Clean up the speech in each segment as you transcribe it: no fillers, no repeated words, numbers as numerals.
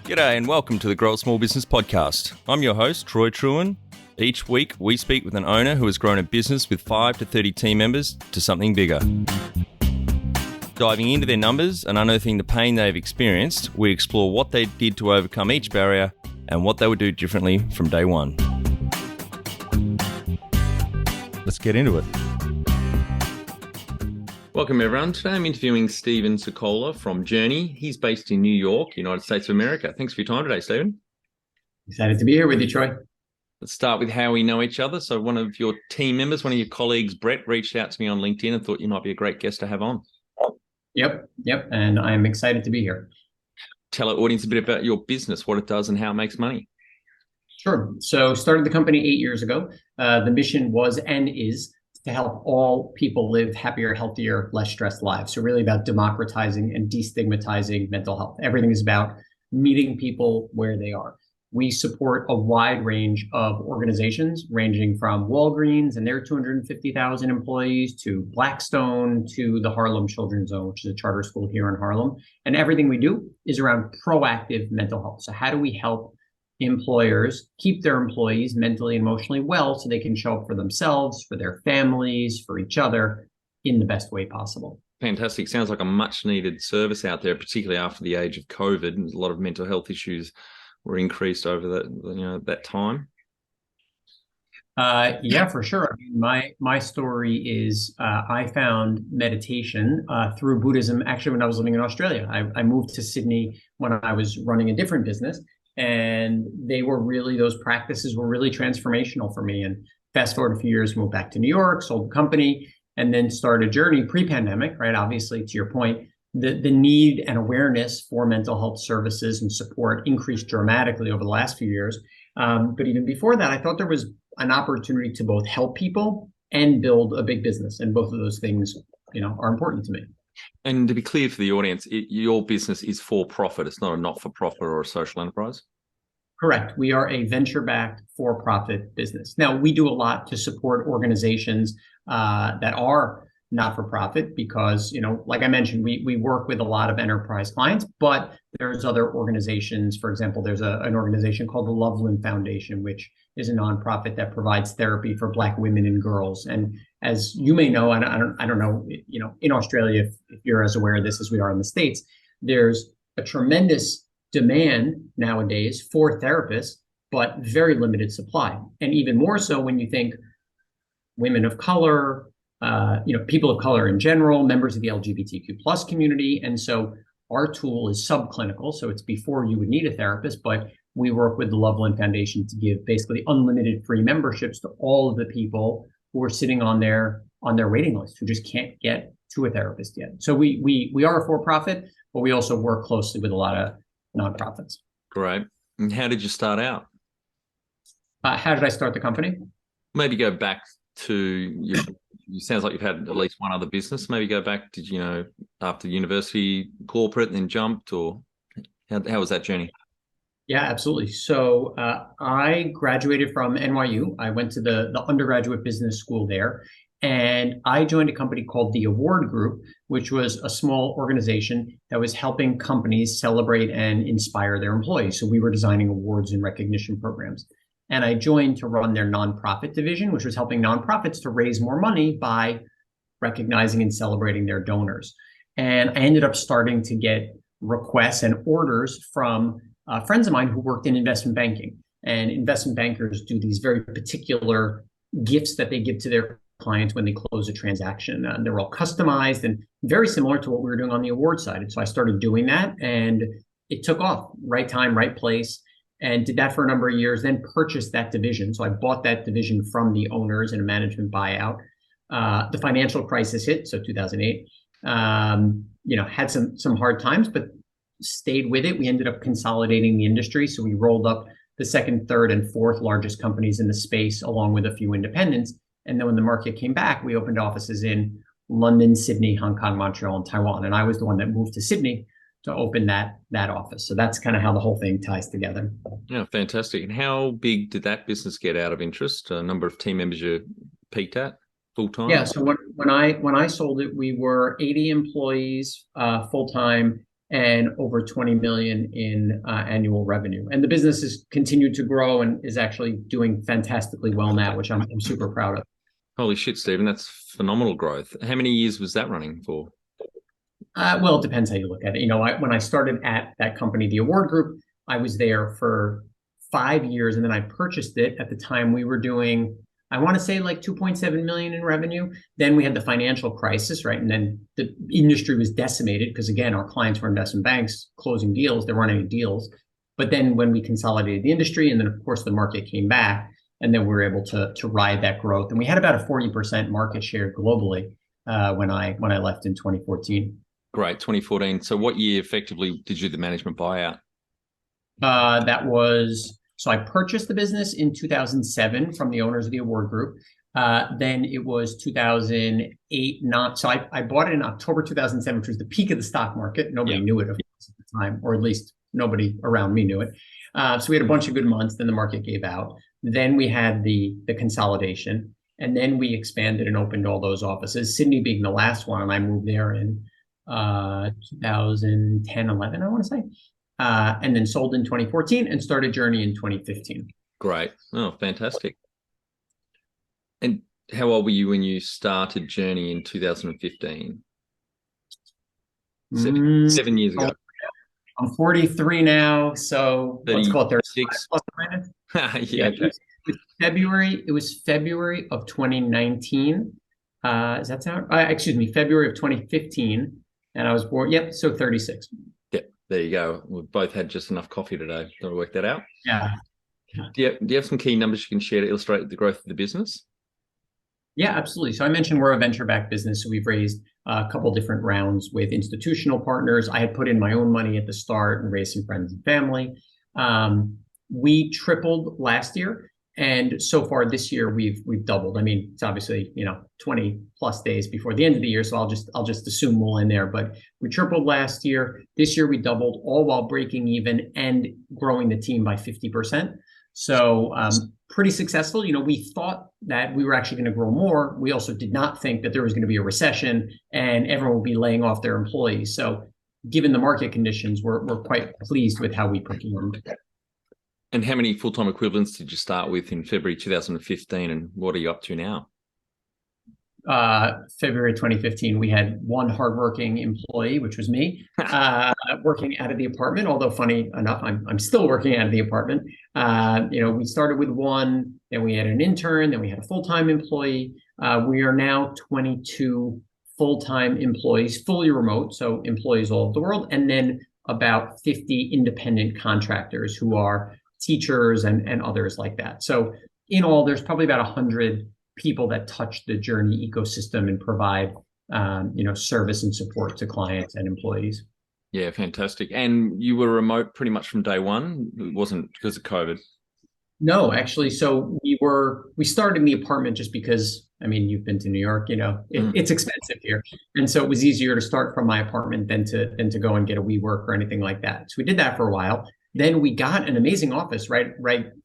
G'day and welcome to the Grow a Small Business Podcast. I'm your host, Troy Truen. Each week, we speak with an owner who has grown a business with 5 to 30 team members to something bigger. Diving into their numbers and unearthing the pain they've experienced, we explore what they did to overcome each barrier and what they would do differently from day one. Let's get into it. Welcome, everyone. Today I'm interviewing Stephen Sokoler from Journey. He's based in New York, United States of America. Thanks for your time today, Stephen. Excited to be here with you, Troy. Let's start with how we know each other. So one of your team members, one of your colleagues, Brett, reached out to me on LinkedIn and thought you might be a great guest to have on. Yep. And I'm excited to be here. Tell our audience a bit about your business, what it does and how it makes money. Sure. So started the company 8 years ago. The mission was and is to help all people live happier, healthier, less stressed lives. So really about democratizing and destigmatizing mental health. Everything is about meeting people where they are. We support a wide range of organizations, ranging from Walgreens and their 250,000 employees to Blackstone to the Harlem Children's Zone, which is a charter school here in Harlem. And everything we do is around proactive mental health. So how do we help employers keep their employees mentally and emotionally well so they can show up for themselves, for their families, for each other in the best way possible? Fantastic. Sounds like a much needed service out there, particularly after the age of COVID, and a lot of mental health issues were increased over that time. Yeah, for sure. I mean, my story is I found meditation through Buddhism actually when I was living in Australia. I moved to Sydney when I was running a different business, and those practices were really transformational for me. And fast forward a few years, moved back to New York, sold the company, and then started a journey pre-pandemic, right? Obviously, to your point, the need and awareness for mental health services and support increased dramatically over the last few years. But even before that, I thought there was an opportunity to both help people and build a big business. And both of those things, are important to me. And to be clear for the audience, your business is for profit. It's not a not-for-profit or a social enterprise. Correct. We are a venture-backed for-profit business. Now, we do a lot to support organizations that are not-for-profit because, like I mentioned, we work with a lot of enterprise clients, but there's other organizations. For example, there's an organization called the Loveland Foundation, which is a nonprofit that provides therapy for Black women and girls. And as you may know, and I don't know, in Australia, if you're as aware of this as we are in the States, there's a tremendous demand nowadays for therapists, but very limited supply. And even more so when you think women of color, people of color in general, members of the LGBTQ plus community. And so our tool is subclinical. So it's before you would need a therapist, but we work with the Loveland Foundation to give basically unlimited free memberships to all of the people who are sitting on their waiting list who just can't get to a therapist yet. So we are a for-profit, but we also work closely with a lot of nonprofits. Great. And how did you start out? How did I start the company? Maybe go back to it sounds like you've had at least one other business. Maybe go back, after university, corporate, and then jumped, or how was that journey? Yeah, absolutely. So I graduated from NYU. I went to the undergraduate business school there, and I joined a company called the Award Group, which was a small organization that was helping companies celebrate and inspire their employees. So we were designing awards and recognition programs. And I joined to run their nonprofit division, which was helping nonprofits to raise more money by recognizing and celebrating their donors. And I ended up starting to get requests and orders from friends of mine who worked in investment banking. And investment bankers do these very particular gifts that they give to their clients when they close a transaction. And they're all customized and very similar to what we were doing on the award side. And so I started doing that, and it took off. Right time, right place. And did that for a number of years, then purchased that division. So I bought that division from the owners in a management buyout. The financial crisis hit, so 2008. Had some hard times, but stayed with it. We ended up consolidating the industry. So we rolled up the second, third, and fourth largest companies in the space, along with a few independents. And then when the market came back, we opened offices in London, Sydney, Hong Kong, Montreal, and Taiwan. And I was the one that moved to Sydney to open that office. So that's kind of how the whole thing ties together. Yeah, fantastic. And how big did that business get out of interest? A number of team members you peaked at full time? Yeah. So when I sold it, we were 80 employees full time, and over 20 million in annual revenue. And the business has continued to grow and is actually doing fantastically well now, which I'm super proud of. Holy shit, Stephen, that's phenomenal growth. How many years was that running for? Well, it depends how you look at it. When I started at that company, the Award Group, I was there for 5 years, and then I purchased it. At the time, we were doing, I want to say, like 2.7 million in revenue. Then we had the financial crisis, right? And then the industry was decimated because, again, our clients were investment banks closing deals. There weren't any deals. But then when we consolidated the industry, and then of course the market came back, and then we were able to ride that growth. And we had about a 40% market share globally when I left in 2014. Great, 2014. So what year effectively did you do the management buyout? That was, so I purchased the business in 2007 from the owners of the Award Group. Then it was 2008, so I bought it in October 2007, which was the peak of the stock market. Nobody knew it, of course, at the time, or at least nobody around me knew it. So we had a bunch of good months, then the market gave out. Then we had the consolidation, and then we expanded and opened all those offices, Sydney being the last one, and I moved there in 2010, 11, I want to say, and then sold in 2014 and started Journey in 2015. Great. Oh, fantastic. And how old were you when you started Journey in 2015? 7 years ago. I'm 43 now, so let's call it 36 plus or minus. Yeah, okay. It was February of 2019. Does that sound? Excuse me, February of 2015. And I was born, so 36. Yep, there you go. We've both had just enough coffee today to work that out. Yeah. Do you have some key numbers you can share to illustrate the growth of the business? Yeah, absolutely. So I mentioned we're a venture-backed business. So we've raised a couple different rounds with institutional partners. I had put in my own money at the start and raised some friends and family. We tripled last year. And so far this year, we've doubled. I mean, it's obviously 20 plus days before the end of the year, so I'll just assume we'll end there. But we tripled last year. This year we doubled, all while breaking even and growing the team by 50%. So pretty successful. We thought that we were actually going to grow more. We also did not think that there was going to be a recession and everyone would be laying off their employees. So given the market conditions, we're quite pleased with how we performed. And how many full-time equivalents did you start with in February 2015, and what are you up to now? February 2015, we had one hardworking employee, which was me, working out of the apartment. Although funny enough, I'm still working out of the apartment. We started with one, then we had an intern, then we had a full-time employee. We are now 22 full-time employees, fully remote, so employees all over the world, and then about 50 independent contractors who are teachers and others like that. So in all, there's probably about 100 people that touch the Journey ecosystem and provide, service and support to clients and employees. Yeah, fantastic. And you were remote pretty much from day one? It wasn't because of COVID? No, actually. So we started in the apartment just because, you've been to New York, it's expensive here. And so it was easier to start from my apartment than to go and get a WeWork or anything like that. So we did that for a while. Then we got an amazing office right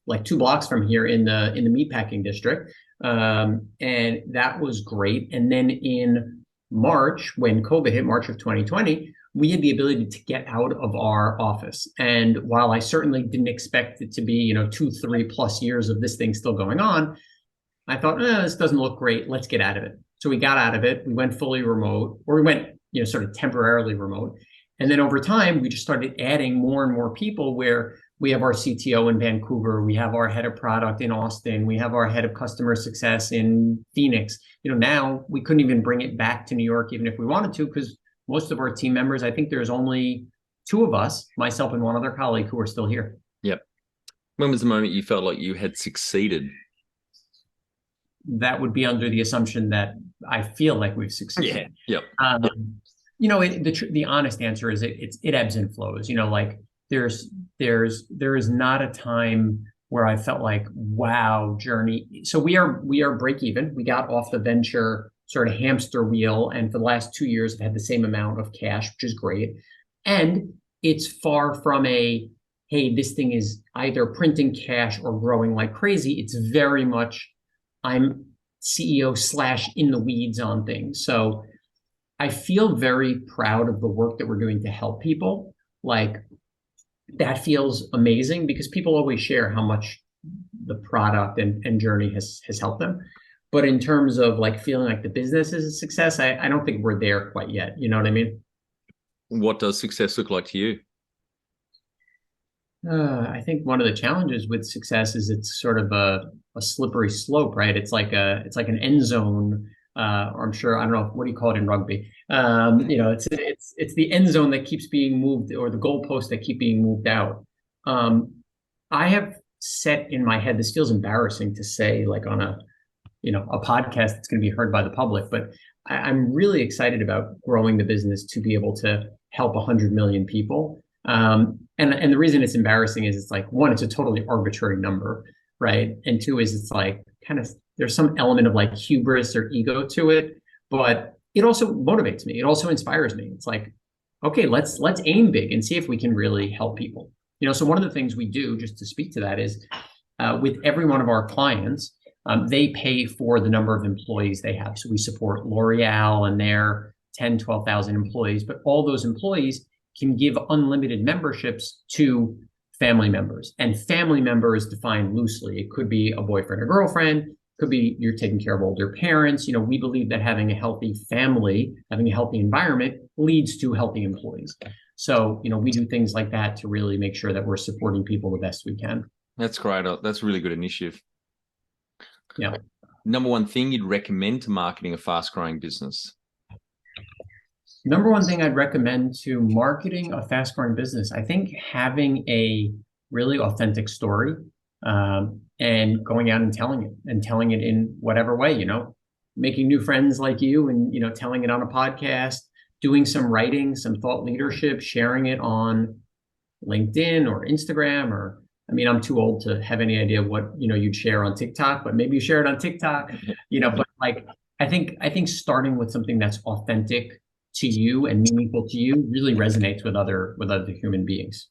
like 2 blocks from here in the meatpacking district. And that was great. And then in March, when COVID hit, March of 2020, we had the ability to get out of our office. And while I certainly didn't expect it to be, 2-3+ years of this thing still going on, I thought, this doesn't look great. Let's get out of it. So we got out of it. We went fully remote, or we went, sort of temporarily remote. And then over time, we just started adding more and more people, where we have our CTO in Vancouver, we have our head of product in Austin, we have our head of customer success in Phoenix. Now we couldn't even bring it back to New York, even if we wanted to, because most of our team members, I think there's only 2 of us, myself and one other colleague, who are still here. Yep. When was the moment you felt like you had succeeded? That would be under the assumption that I feel like we've succeeded. Yeah. Yep. The honest answer is it ebbs and flows. Like there is not a time where I felt like, wow, Journey. So we are break even. We got off the venture sort of hamster wheel, and for the last 2 years, I've had the same amount of cash, which is great. And it's far from hey, this thing is either printing cash or growing like crazy. It's very much I'm CEO / in the weeds on things. So I feel very proud of the work that we're doing to help people. Like that feels amazing because people always share how much the product and journey has helped them. But in terms of like feeling like the business is a success, I don't think we're there quite yet. You know what I mean? What does success look like to you? I think one of the challenges with success is it's sort of a slippery slope, right? It's like an end zone, or I'm sure I don't know what do you call it in rugby. It's the end zone that keeps being moved, or the goalposts that keep being moved out. Um, I have set in my head. This feels embarrassing to say, like on a podcast that's going to be heard by the public, but I'm really excited about growing the business to be able to help 100 million people. And the reason it's embarrassing is it's like, one, it's a totally arbitrary number, right? And two is it's like kind of there's some element of like hubris or ego to it, but it also motivates me. It also inspires me. It's like, okay, let's aim big and see if we can really help people. So one of the things we do, just to speak to that, is with every one of our clients, they pay for the number of employees they have. So we support L'Oreal and their 10, 12,000 employees, but all those employees can give unlimited memberships to family members. And family member is defined loosely. It could be a boyfriend or girlfriend, could be you're taking care of older parents. We believe that having a healthy family, having a healthy environment leads to healthy employees. So, we do things like that to really make sure that we're supporting people the best we can. That's great. That's a really good initiative. Yeah. Number one thing you'd recommend to marketing a fast-growing business? Number one thing I'd recommend to marketing a fast-growing business, I think having a really authentic story, and going out and telling it in whatever way, making new friends like you and, telling it on a podcast, doing some writing, some thought leadership, sharing it on LinkedIn or Instagram, or, I mean, I'm too old to have any idea what, you'd share on TikTok, but maybe you share it on TikTok, but like, I think starting with something that's authentic to you and meaningful to you really resonates with other human beings.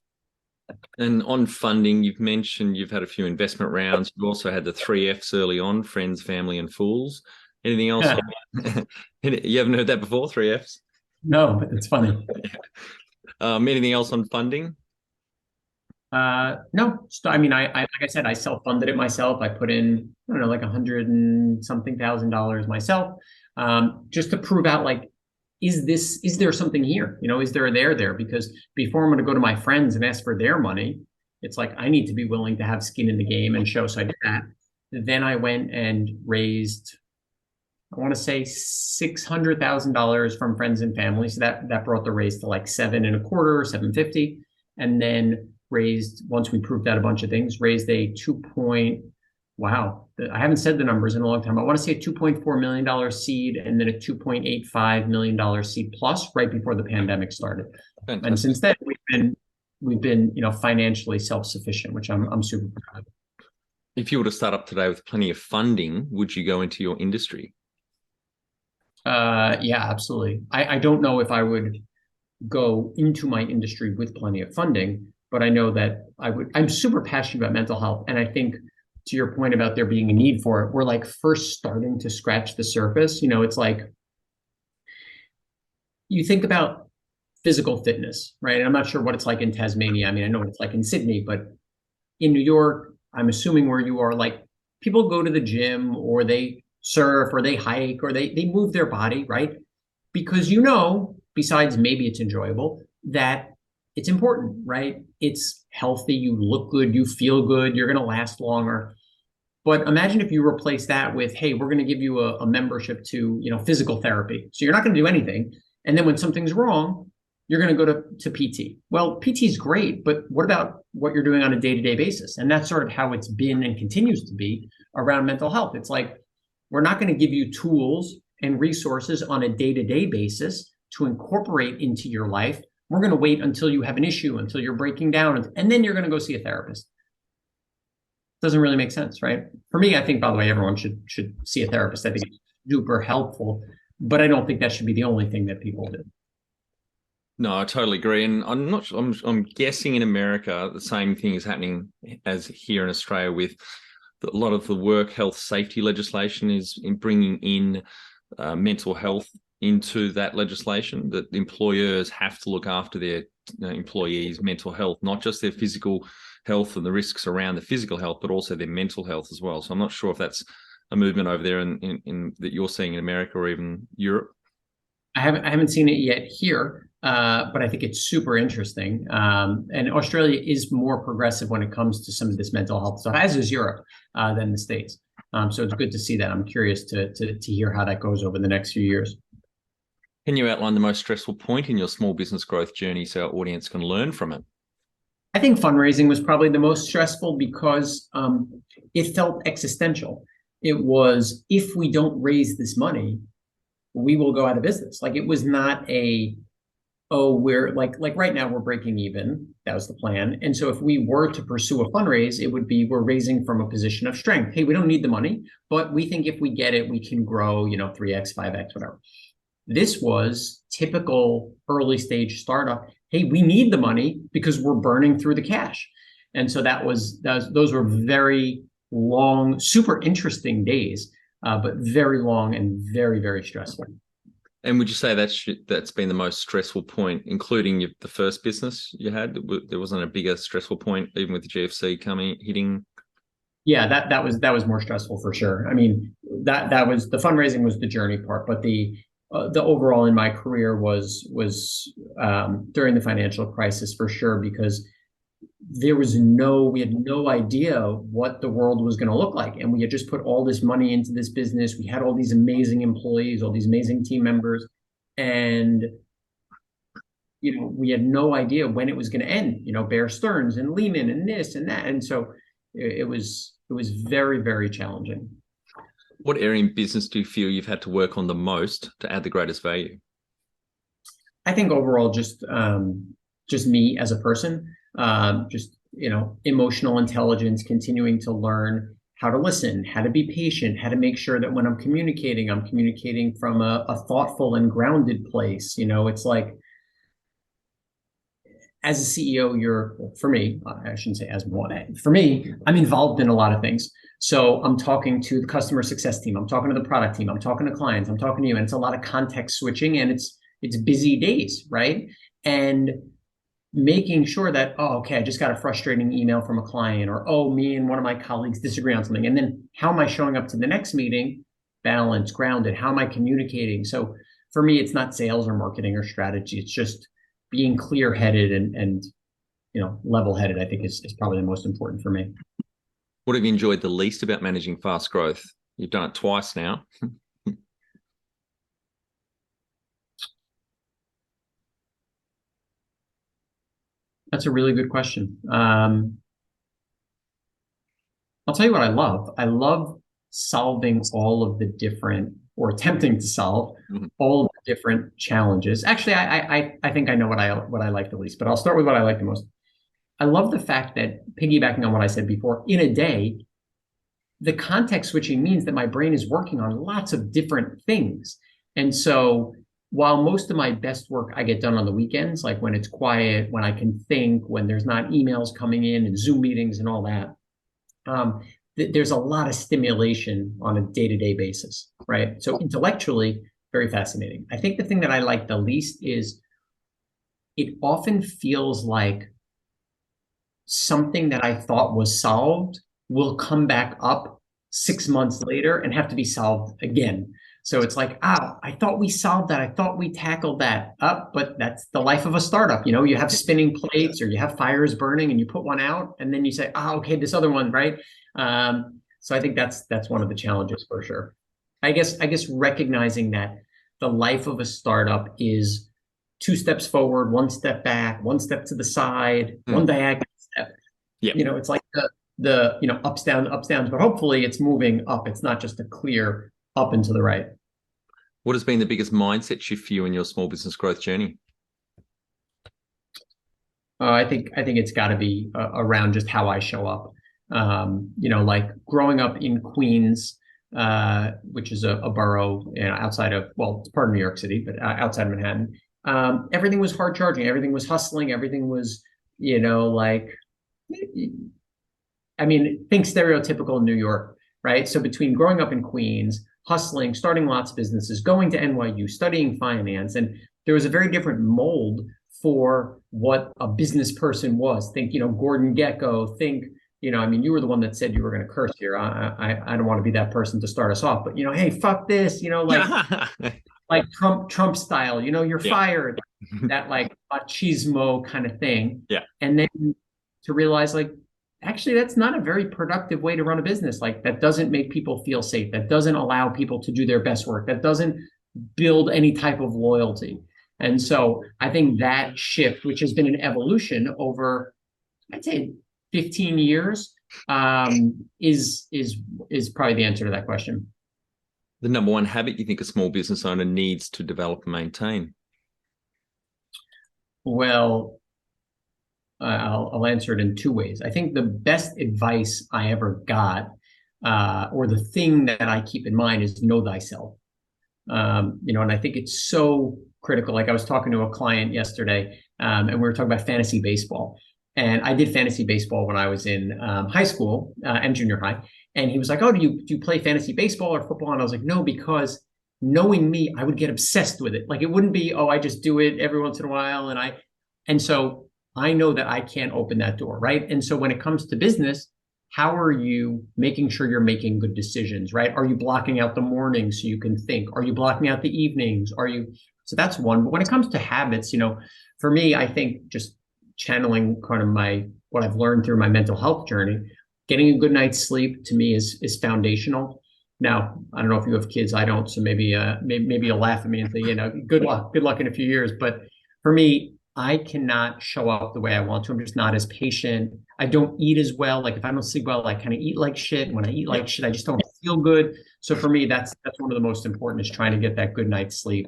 And on funding, you've mentioned you've had a few investment rounds. You also had the 3 Fs early on: friends, family, and fools. Anything else? You haven't heard that before, 3 Fs? No, but it's funny. Anything else on funding? No. So, I mean, I like I said, I self-funded it myself. I put in, I don't know, like $100,000 myself, just to prove out, like, is there something here? Is there a there? Because before I'm going to go to my friends and ask for their money, it's like, I need to be willing to have skin in the game and show. So I did that. Then I went and raised, I want to say $600,000 from friends and family. So that brought the raise to like 7.25, 750. And then raised, once we proved out a bunch of things, raised a wow, I haven't said the numbers in a long time. I want to say a $2.4 million seed and then a $2.85 million seed plus right before the pandemic started. Fantastic. And since then we've been financially self-sufficient, which I'm super proud of. If you were to start up today with plenty of funding, would you go into your industry? Yeah, absolutely. I don't know if I would go into my industry with plenty of funding, but I know that I would. I'm super passionate about mental health, and I think, to your point about there being a need for it, we're like first starting to scratch the surface. It's like you think about physical fitness, right? And I'm not sure what it's like in Tasmania. I mean, I know what it's like in Sydney, but in New York, I'm assuming where you are, like people go to the gym or they surf or they hike or they move their body, right? Because besides maybe it's enjoyable, that it's important, right? It's healthy, you look good, you feel good, you're going to last longer. But imagine if you replace that with, hey, we're going to give you a membership to, physical therapy. So you're not going to do anything. And then when something's wrong, you're going to go to PT. Well, PT is great, but what about what you're doing on a day-to-day basis? And that's sort of how it's been and continues to be around mental health. It's like, we're not going to give you tools and resources on a day-to-day basis to incorporate into your life. We're going to wait until you have an issue, until you're breaking down, and then you're going to go see a therapist. Doesn't really make sense, right? For me, I think, by the way, everyone should see a therapist. I think it's super helpful, but I don't think that should be the only thing that people do. No, I totally agree. And I'm guessing in America, the same thing is happening as here in Australia with a lot of the work health safety legislation is in bringing in mental health into that legislation that employers have to look after their employees' mental health, not just their physical health and the risks around the physical health, but also their mental health as well. So I'm not sure if that's a movement over there in that you're seeing in America or even Europe. I haven't seen it yet here, but I think it's super interesting. And Australia is more progressive when it comes to some of this mental health stuff, as is Europe, than the States. So it's good to see that. I'm curious to hear how that goes over the next few years. Can you outline the most stressful point in your small business growth journey so our audience can learn from it? I think fundraising was probably the most stressful because it felt existential. It was, if we don't raise this money, we will go out of business. Like, it was not we're like right now we're breaking even. That was the plan. And so if we were to pursue a fundraise, it would be, we're raising from a position of strength. Hey, we don't need the money, but we think if we get it, we can grow, 3x, 5x, whatever. This was typical early stage startup. Hey, we need the money because we're burning through the cash. And so those were very long, super interesting days, but very long and very, very stressful. And would you say that's been the most stressful point, including the first business you had? There wasn't a bigger stressful point, even with the GFC hitting? Yeah, that was more stressful for sure. I mean, that was, the fundraising was the journey part, but the overall in my career was during the financial crisis for sure, because we had no idea what the world was going to look like. And we had just put all this money into this business. We had all these amazing employees, all these amazing team members. And, we had no idea when it was going to end, Bear Stearns and Lehman and this and that. And so it was very, very challenging. What area in business do you feel you've had to work on the most to add the greatest value? I think overall, just me as a person, emotional intelligence, continuing to learn how to listen, how to be patient, how to make sure that when I'm communicating from a thoughtful and grounded place. It's like, as a CEO, for me, I shouldn't say as one, for me, I'm involved in a lot of things. So I'm talking to the customer success team, I'm talking to the product team, I'm talking to clients, I'm talking to you, and it's a lot of context switching, and it's busy days, right? And making sure that, okay, I just got a frustrating email from a client, or, me and one of my colleagues disagree on something. And then how am I showing up to the next meeting? Balanced, grounded. How am I communicating? So for me, it's not sales or marketing or strategy. It's just being clear-headed and level-headed, I think is probably the most important for me. What have you enjoyed the least about managing fast growth? You've done it twice now. That's a really good question. I'll tell you what I love. I love solving all of the different, or attempting to solve all of the different challenges. Actually, I think I know what I like the least, but I'll start with what I like the most. I love the fact that, piggybacking on what I said before, in a day, the context switching means that my brain is working on lots of different things. And so while most of my best work I get done on the weekends, like when it's quiet, when I can think, when there's not emails coming in and Zoom meetings and all that, there's a lot of stimulation on a day-to-day basis, right? So intellectually, very fascinating. I think the thing that I like the least is it often feels like something that I thought was solved will come back up 6 months later and have to be solved again. So it's like, I thought we solved that. I thought we tackled that up, but that's the life of a startup. You have spinning plates, or you have fires burning, and you put one out, and then you say, okay, this other one, right? So I think that's one of the challenges for sure. I guess recognizing that the life of a startup is 2 steps forward, 1 step back, 1 step to the side, one diagonal step. Yeah. It's like the ups, downs, but hopefully it's moving up. It's not just a clear up and to the right. What has been the biggest mindset shift for you in your small business growth journey? I think it's got to be around just how I show up. Like growing up in Queens, which is a borough outside of, well, it's part of New York City, but outside of Manhattan. Everything was hard charging. Everything was hustling. Everything was, think stereotypical New York, right? So between growing up in Queens, hustling, starting lots of businesses, going to NYU, studying finance. And there was a very different mold for what a business person was. Think, Gordon Gekko, think, I mean, you were the one that said you were going to curse here. I don't want to be that person to start us off, but, hey, fuck this, like Trump style, you're Yeah. fired, that like machismo kind of thing. Yeah. And then to realize like, actually, that's not a very productive way to run a business. Like that doesn't make people feel safe. That doesn't allow people to do their best work. That doesn't build any type of loyalty. And so I think that shift, which has been an evolution over, I'd say 15 years, is probably the answer to that question. The number one habit you think a small business owner needs to develop and maintain? Well, I'll answer it in two ways. I think the best advice I ever got, or the thing that I keep in mind, is know thyself. And I think it's so critical. Like I was talking to a client yesterday, and we were talking about fantasy baseball. And I did fantasy baseball when I was in high school and junior high. And he was like, "Oh, do you play fantasy baseball or football?" And I was like, "No, because knowing me, I would get obsessed with it. Like it wouldn't be, oh, I just do it every once in a while." And so I know that I can't open that door, right? And so when it comes to business, how are you making sure you're making good decisions, right? Are you blocking out the mornings so you can think? Are you blocking out the evenings? So that's one. But when it comes to habits, for me, I think just channeling kind of what I've learned through my mental health journey, getting a good night's sleep to me is foundational. Now, I don't know if you have kids, I don't, so maybe you'll laugh at me and say, good luck in a few years. But for me, I cannot show up the way I want to. I'm just not as patient. I don't eat as well. Like if I don't sleep well, I kind of eat like shit. And when I eat like shit, I just don't feel good. So for me, that's one of the most important, is trying to get that good night's sleep.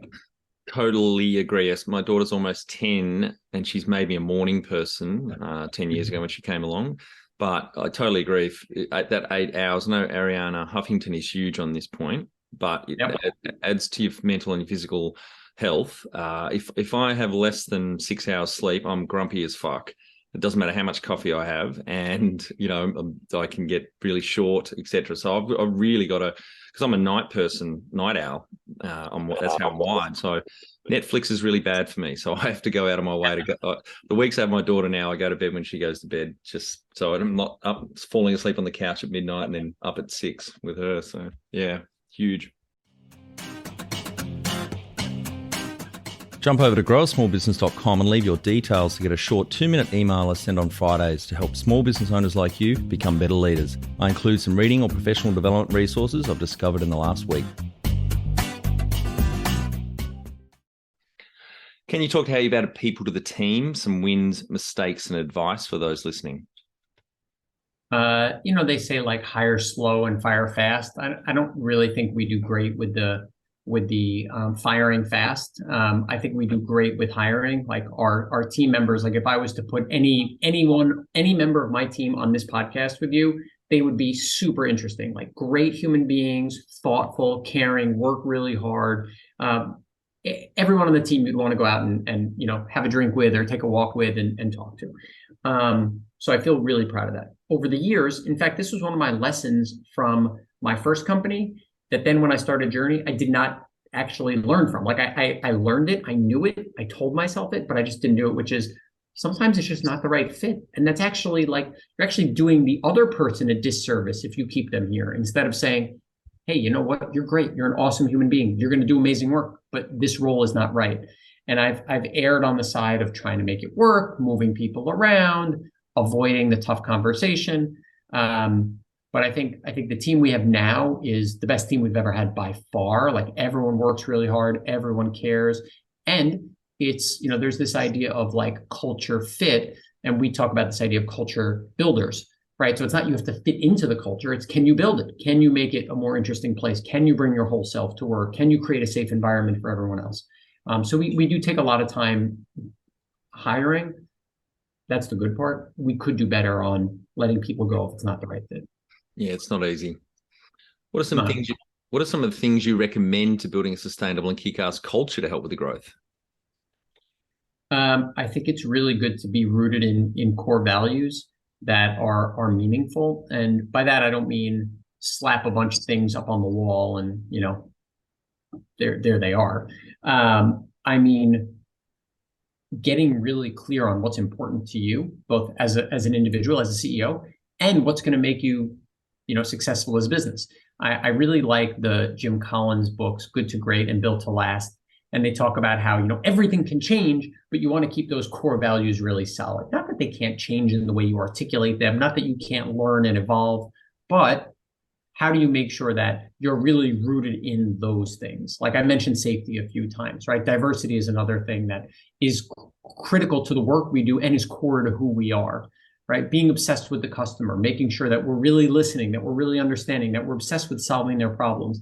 Totally agree. Yes, my daughter's almost 10 and she's maybe a morning person 10 years ago when she came along. But I totally agree. At that 8 hours, no, Ariana Huffington is huge on this point, but it adds to your mental and physical health. If I have less than 6 hours sleep, I'm grumpy as fuck. It doesn't matter how much coffee I have, and I can get really short, etc. So I've really got to, because I'm a night person, night owl. That's how I'm wired. So Netflix is really bad for me. So I have to go out of my way to go. The weeks I have my daughter now, I go to bed when she goes to bed, just so I'm not up falling asleep on the couch at midnight and then up at 6 with her. So yeah, huge. Jump over to growasmallbusiness.com and leave your details to get a short 2-minute email I send on Fridays to help small business owners like you become better leaders. I include some reading or professional development resources I've discovered in the last week. Can you talk how you've added people to the team, some wins, mistakes, and advice for those listening? They say like hire slow and fire fast. I don't really think we do great with the firing fast. I think we do great with hiring. Like our team members, like if I was to put any member of my team on this podcast with you, they would be super interesting, like great human beings, thoughtful, caring, work really hard. Everyone on the team you'd want to go out and have a drink with or take a walk with and talk to. So I feel really proud of that. Over the years, in fact, this was one of my lessons from my first company, that then when I started Journey, I did not actually learn from. Like I learned it, I knew it, I told myself it, but I just didn't do it, which is sometimes it's just not the right fit. And that's actually like, you're actually doing the other person a disservice if you keep them here, instead of saying, hey, you know what, you're great, you're an awesome human being, you're going to do amazing work, but this role is not right. And I've erred on the side of trying to make it work, moving people around, avoiding the tough conversation. But I think the team we have now is the best team we've ever had by far. Like everyone works really hard, everyone cares. And it's, there's this idea of like culture fit. And we talk about this idea of culture builders, right? So it's not you have to fit into the culture. It's, can you build it? Can you make it a more interesting place? Can you bring your whole self to work? Can you create a safe environment for everyone else? So we do take a lot of time hiring. That's the good part. We could do better on letting people go if it's not the right fit. Yeah, it's not easy. What are some of the things you recommend to building a sustainable and kick-ass culture to help with the growth? I think it's really good to be rooted in core values that are meaningful. And by that, I don't mean slap a bunch of things up on the wall and, there they are. I mean, getting really clear on what's important to you, both as an individual, as a CEO, and what's going to make you, successful as a business. I really like the Jim Collins books, Good to Great and Built to Last. And they talk about how, everything can change, but you want to keep those core values really solid. Not that they can't change in the way you articulate them, not that you can't learn and evolve, but how do you make sure that you're really rooted in those things? Like I mentioned safety a few times, right? Diversity is another thing that is critical to the work we do and is core to who we are, right? Being obsessed with the customer, making sure that we're really listening, that we're really understanding, that we're obsessed with solving their problems,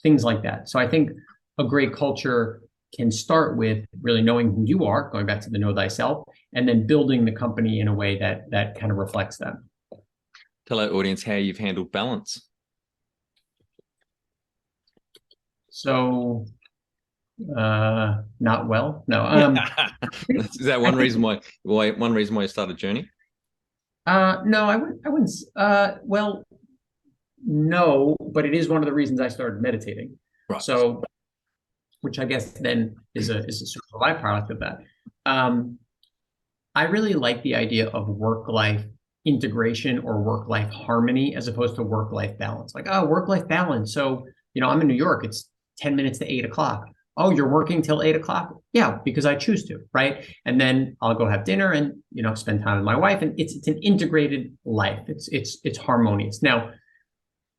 things like that. So I think a great culture can start with really knowing who you are, going back to the know thyself, and then building the company in a way that kind of reflects that. Tell our audience how you've handled balance. So, not well. No. Is that one reason why you started Journey? No, I wouldn't. Well, no, but it is one of the reasons I started meditating. Right. So, which I guess then is a sort of a byproduct of that. I really like the idea of work-life integration or work-life harmony as opposed to work-life balance. Like, oh, work-life balance. So, I'm in New York. It's 10 minutes to 8 o'clock. Oh, you're working till 8 o'clock? Yeah, because I choose to, right? And then I'll go have dinner and, spend time with my wife. And it's an integrated life. It's harmonious. Now,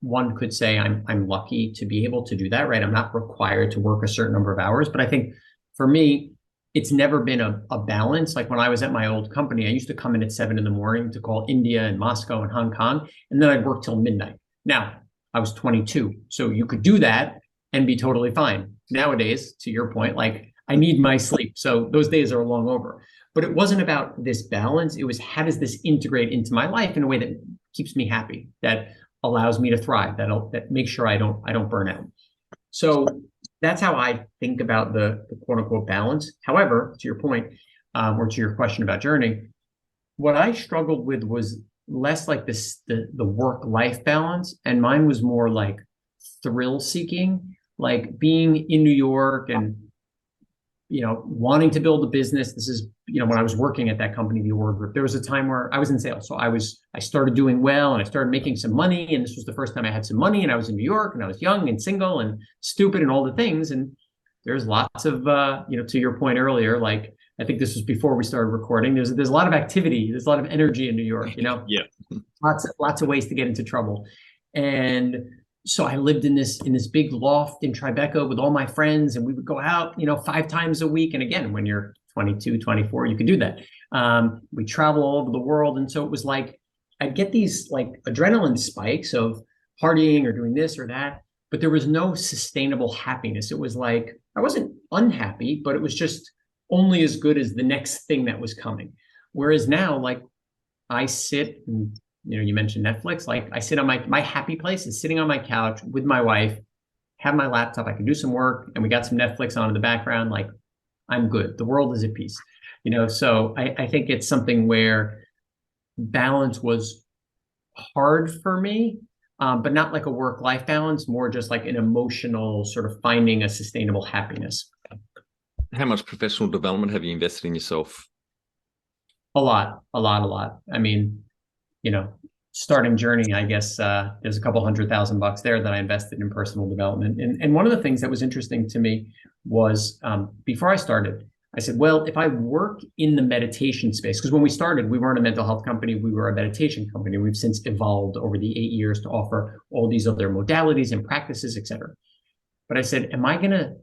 one could say I'm lucky to be able to do that, right? I'm not required to work a certain number of hours, but I think for me, it's never been a balance. Like when I was at my old company, I used to come in at 7 a.m. to call India and Moscow and Hong Kong, and then I'd work till midnight. Now, I was 22, so you could do that and be totally fine. Nowadays, to your point, like I need my sleep. So those days are long over. But it wasn't about this balance. It was how does this integrate into my life in a way that keeps me happy, that allows me to thrive, that makes sure I don't burn out. So that's how I think about the quote unquote balance. However, to your point, or to your question about Journey, what I struggled with was less like the work-life balance, and mine was more like thrill seeking, like being in New York and wanting to build a business. This is when I was working at that company, the Award Group, there was a time where I was in sales. So I started doing well and I started making some money, and this was the first time I had some money, and I was in New York and I was young and single and stupid and all the things. And there's lots of to your point earlier, like I think this was before we started recording, there's a lot of activity, there's a lot of energy in New York, Yeah. lots of ways to get into trouble. And so I lived in this big loft in Tribeca with all my friends, and we would go out, 5 times a week. And again, when you're 22, 24, you could do that. We travel all over the world. And so it was like, I'd get these like adrenaline spikes of partying or doing this or that, but there was no sustainable happiness. It was like, I wasn't unhappy, but it was just only as good as the next thing that was coming. Whereas now, like I sit and you mentioned Netflix. Like I sit on my happy place is sitting on my couch with my wife, have my laptop. I can do some work, and we got some Netflix on in the background. Like I'm good. The world is at peace. So I think it's something where balance was hard for me, but not like a work-life balance, more just like an emotional sort of finding a sustainable happiness. How much professional development have you invested in yourself? A lot. I mean, starting Journey, I guess there's a couple $100,000 there that I invested in personal development. And one of the things that was interesting to me was before I started, I said, well, if I work in the meditation space, because when we started, we weren't a mental health company, we were a meditation company. We've since evolved over the 8 years to offer all these other modalities and practices, et cetera. But I said, am I going to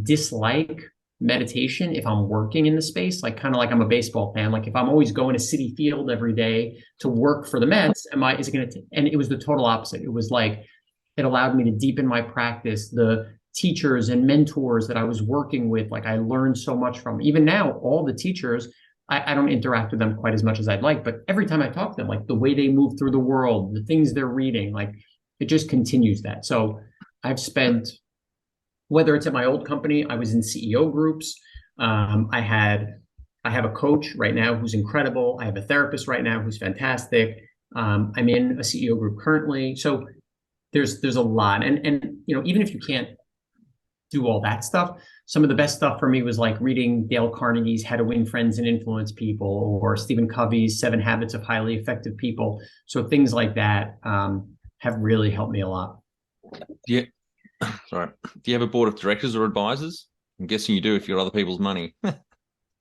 dislike meditation if I'm working in the space? Like kind of like I'm a baseball fan. Like if I'm always going to Citi Field every day to work for the Mets, is it going to? And it was the total opposite. It was like it allowed me to deepen my practice. The teachers and mentors that I was working with, like I learned so much from. Even now, all the teachers, I don't interact with them quite as much as I'd like, but every time I talk to them, like the way they move through the world, the things they're reading, like it just continues that. So I've spent, whether it's at my old company, I was in CEO groups. I have a coach right now who's incredible. I have a therapist right now who's fantastic. I'm in a CEO group currently. So there's a lot, and even if you can't do all that stuff, some of the best stuff for me was like reading Dale Carnegie's How to Win Friends and Influence People, or Stephen Covey's 7 Habits of Highly Effective People. So things like that have really helped me a lot. Yeah. Sorry. Do you have a board of directors or advisors? I'm guessing you do if you're other people's money.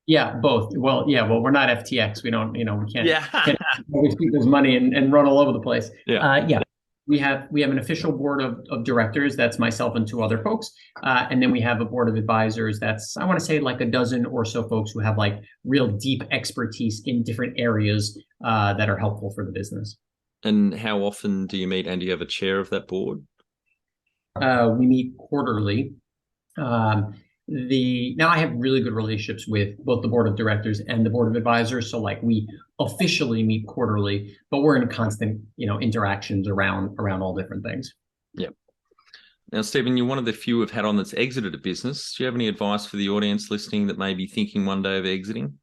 Yeah, both. Well, we're not FTX. We don't, we can't, Yeah. can't always people's money and run all over the place. Yeah. Yeah. We have an official board of directors. That's myself and 2 other folks. And then we have a board of advisors. That's, I want to say, like a dozen or so folks who have like real deep expertise in different areas that are helpful for the business. And how often do you meet, and do you have a chair of that board? We meet quarterly. Now I have really good relationships with both the board of directors and the board of advisors. So like we officially meet quarterly, but we're in constant, interactions around all different things. Yeah. Now, Stephen, you're one of the few we've had on that's exited a business. Do you have any advice for the audience listening that may be thinking one day of exiting?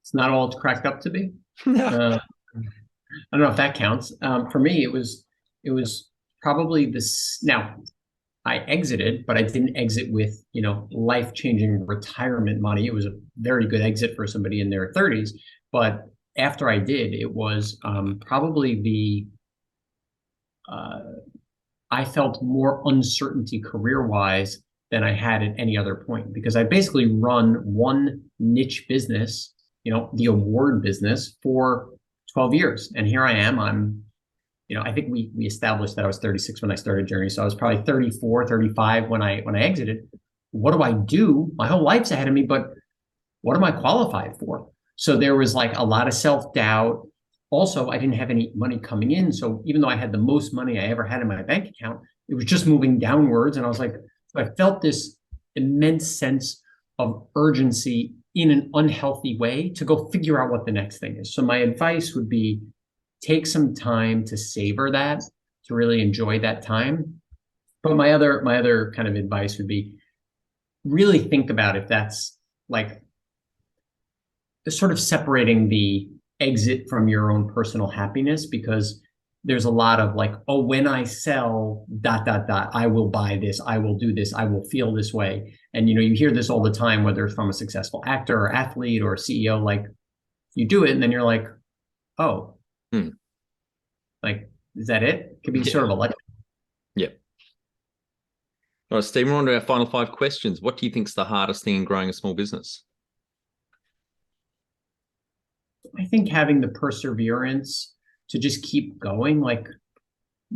It's not all it's cracked up to be. No. I don't know if that counts. For me, it was probably this. Now, I exited, but I didn't exit with, life-changing retirement money. It was a very good exit for somebody in their 30s. But after I did, it was probably I felt more uncertainty career-wise than I had at any other point, because I basically run one niche business, the award business, for 12 years. And here I am. I think we established that I was 36 when I started Journey. So I was probably 34, 35 when I exited. What do I do? My whole life's ahead of me, but what am I qualified for? So there was like a lot of self-doubt. Also, I didn't have any money coming in. So even though I had the most money I ever had in my bank account, it was just moving downwards. And I was like, I felt this immense sense of urgency in an unhealthy way to go figure out what the next thing is. So my advice would be, take some time to savor that, to really enjoy that time. But my other kind of advice would be, really think about if that's like sort of separating the exit from your own personal happiness, because there's a lot of like, oh, when I sell ... I will buy this, I will do this, I will feel this way. And you hear this all the time, whether it's from a successful actor or athlete or CEO, like you do it and then you're like, oh, like, is that it? It could be sort of electric. Yeah. All right, Stephen, we're on to our final 5 questions. What do you think is the hardest thing in growing a small business? I think having the perseverance to just keep going. Like,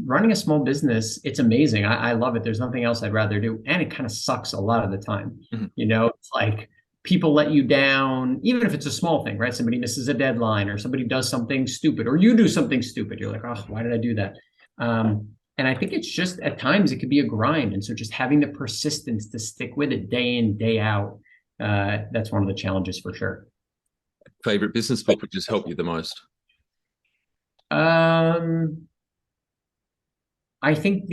running a small business, it's amazing. I love it. There's nothing else I'd rather do. And it kind of sucks a lot of the time. Mm-hmm. It's like people let you down, even if it's a small thing, right? Somebody misses a deadline, or somebody does something stupid, or you do something stupid. You're like, oh, why did I do that? And I think it's just, at times it could be a grind. And so just having the persistence to stick with it day in, day out, that's one of the challenges for sure. Favorite business book which has helped you the most? I think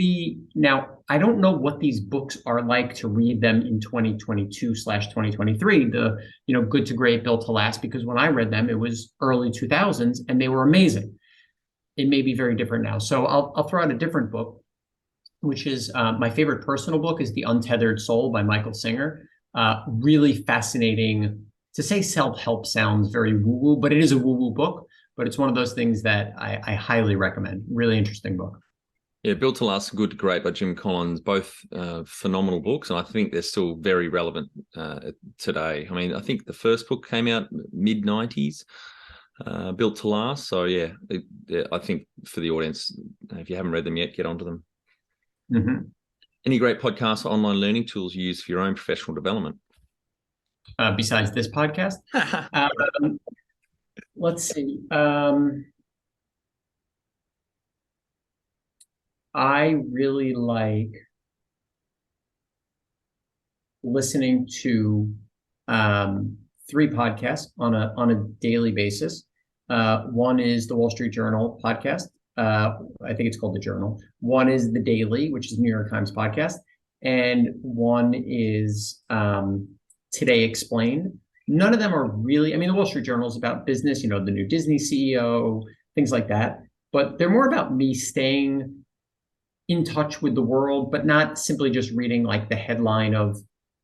now I don't know what these books are like to read them in 2022/2023, the, Good to Great, Built to Last, because when I read them, it was early 2000s and they were amazing. It may be very different now. So I'll throw out a different book, which is my favorite personal book is The Untethered Soul by Michael Singer. Really fascinating. To say self-help sounds very woo-woo, but it is a woo-woo book, but it's one of those things that I highly recommend. Really interesting book. Yeah, Built to Last, Good to Great by Jim Collins, both phenomenal books, and I think they're still very relevant today. I mean, I think the first book came out mid-90s, Built to Last. So, yeah, I think for the audience, if you haven't read them yet, get onto them. Mm-hmm. Any great podcasts or online learning tools you use for your own professional development? Besides this podcast? Let's see. I really like listening to 3 podcasts on a daily basis. One is the Wall Street Journal podcast. I think it's called The Journal. One is The Daily, which is New York Times podcast. And one is Today Explained. None of them are really, I mean, the Wall Street Journal is about business, the new Disney CEO, things like that. but they're more about me staying in touch with the world, but not simply just reading like the headline of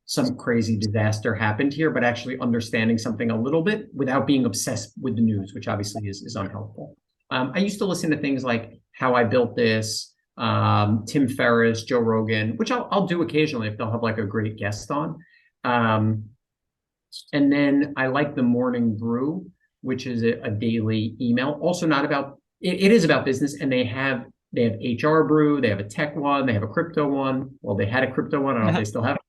some crazy disaster happened here, but actually understanding something a little bit without being obsessed with the news, which obviously is unhelpful. I used to listen to things like How I Built This, Tim Ferriss, Joe Rogan, which I'll do occasionally if they'll have like a great guest on. And then I like the Morning Brew, which is a daily email. Also not about, it is about business, and they have HR Brew, they have a tech one, they have a crypto one. Well, they had a crypto one, I don't know if they still have it.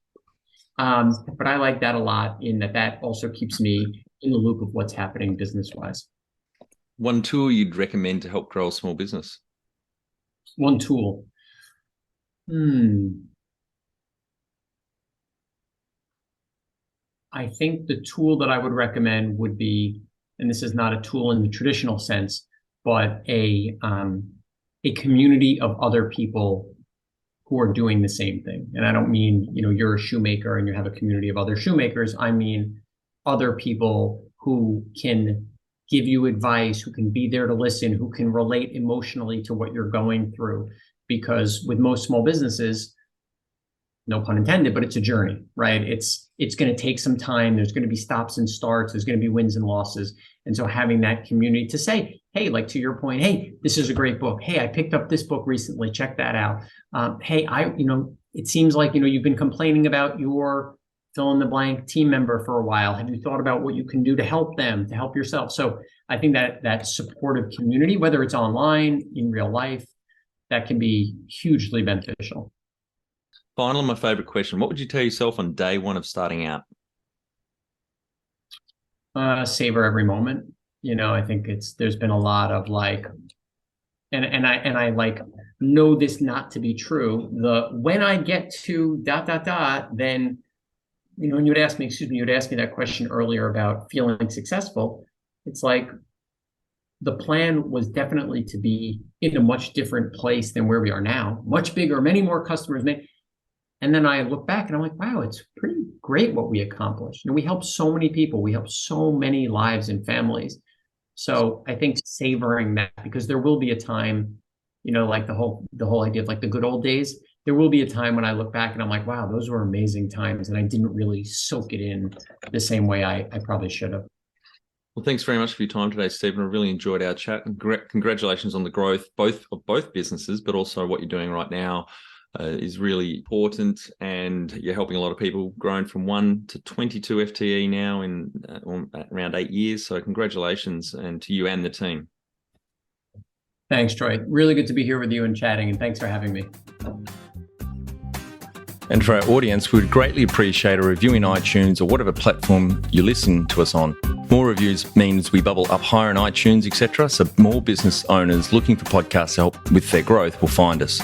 But I like that a lot in that also keeps me in the loop of what's happening business-wise. One tool you'd recommend to help grow a small business? One tool. I think the tool that I would recommend would be, and this is not a tool in the traditional sense, but a community of other people who are doing the same thing. And I don't mean, you're a shoemaker and you have a community of other shoemakers. I mean, other people who can give you advice, who can be there to listen, who can relate emotionally to what you're going through. Because with most small businesses, no pun intended, but it's a journey, right? It's going to take some time. There's going to be stops and starts. There's going to be wins and losses. And so having that community to say, hey, like to your point, hey, this is a great book. Hey, I picked up this book recently. Check that out. Hey, it seems like, you've been complaining about your fill in the blank team member for a while. Have you thought about what you can do to help them, to help yourself? So I think that supportive community, whether it's online, in real life, that can be hugely beneficial. Finally, my favorite question. What would you tell yourself on day one of starting out? Savor every moment. I think there's been a lot of like, and I like know this not to be true. When I get to ... then, and you would ask me that question earlier about feeling successful. It's like the plan was definitely to be in a much different place than where we are now, much bigger, many more customers. And then I look back and I'm like, wow, it's pretty great what we accomplished. We helped so many people. We helped so many lives and families. So I think savoring that, because there will be a time, like the whole idea of like the good old days, there will be a time when I look back and I'm like, wow, those were amazing times. And I didn't really soak it in the same way I probably should have. Well, thanks very much for your time today, Stephen. I really enjoyed our chat, and congratulations on the growth, both businesses, but also what you're doing right now is really important, and you're helping a lot of people, growing from 1 to 22 FTE now in around 8 years. So congratulations, and to you and the team. Thanks, Troy. Really good to be here with you and chatting, and thanks for having me. And for our audience, we would greatly appreciate a review in iTunes or whatever platform you listen to us on. More reviews means we bubble up higher in iTunes, etc. So more business owners looking for podcasts to help with their growth will find us.